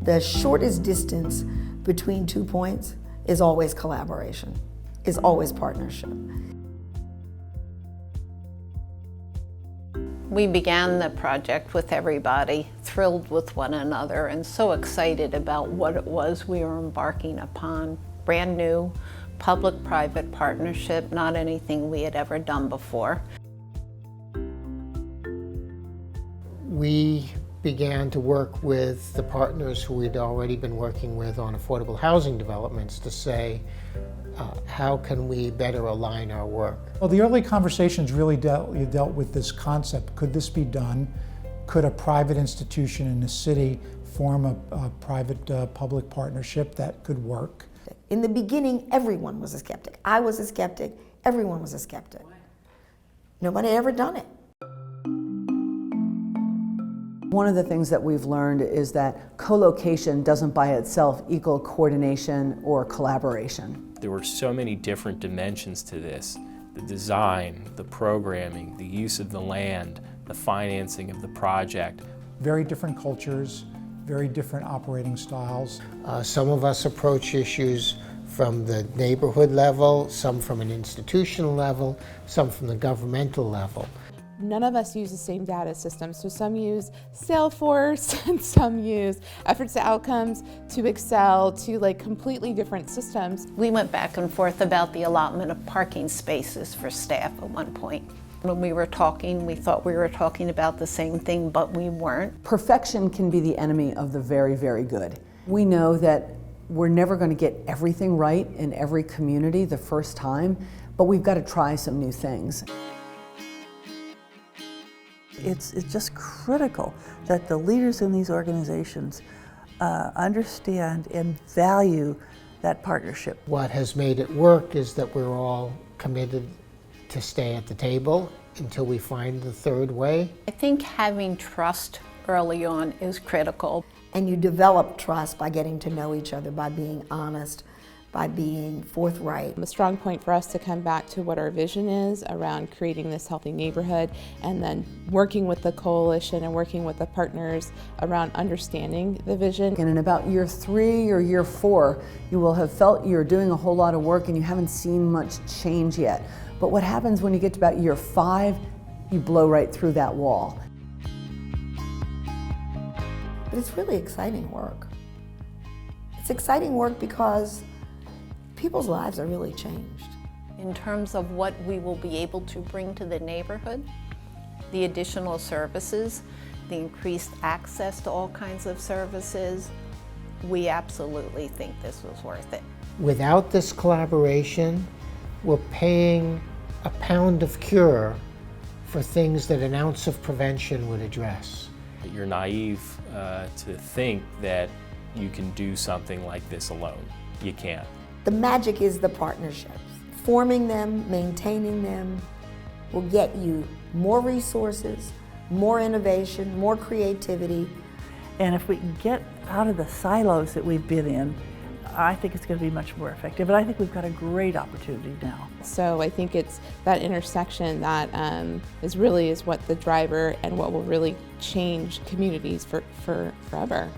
The shortest distance between 2 points is always collaboration, is always partnership. We began the project with everybody thrilled with one another and so excited about what it was we were embarking upon. Brand new, public-private partnership, not anything we had ever done before. We began to work with the partners who we'd already been working with on affordable housing developments to say, how can we better align our work? Well, the early conversations really dealt with this concept. Could this be done? Could a private institution in the city form a private-public partnership that could work? In the beginning, everyone was a skeptic. I was a skeptic, everyone was a skeptic. Nobody had ever done it. One of the things that we've learned is that co-location doesn't by itself equal coordination or collaboration. There were so many different dimensions to this: the design, the programming, the use of the land, the financing of the project. Very different cultures, very different operating styles. Some of us approach issues from the neighborhood level, some from an institutional level, some from the governmental level. None of us use the same data system, so some use Salesforce and some use efforts to outcomes to Excel to like completely different systems. We went back and forth about the allotment of parking spaces for staff at one point. When we were talking, we thought we were talking about the same thing, but we weren't. Perfection can be the enemy of the very, very good. We know that we're never going to get everything right in every community the first time, but we've got to try some new things. It's just critical that the leaders in these organizations understand and value that partnership. What has made it work is that we're all committed to stay at the table until we find the third way. I think having trust early on is critical. And you develop trust by getting to know each other, by being honest, by being forthright. A strong point for us to come back to what our vision is around creating this healthy neighborhood, and then working with the coalition and working with the partners around understanding the vision. And in about year 3 or year 4, you will have felt you're doing a whole lot of work and you haven't seen much change yet. But what happens when you get to about year 5, you blow right through that wall. But it's really exciting work. It's exciting work because people's lives are really changed. In terms of what we will be able to bring to the neighborhood, the additional services, the increased access to all kinds of services, we absolutely think this was worth it. Without this collaboration, we're paying a pound of cure for things that an ounce of prevention would address. You're naive to think that you can do something like this alone. You can't. The magic is the partnerships. Forming them, maintaining them will get you more resources, more innovation, more creativity. And if we can get out of the silos that we've been in, I think it's going to be much more effective. And I think we've got a great opportunity now. So I think it's that intersection that is what the driver and what will really change communities for forever.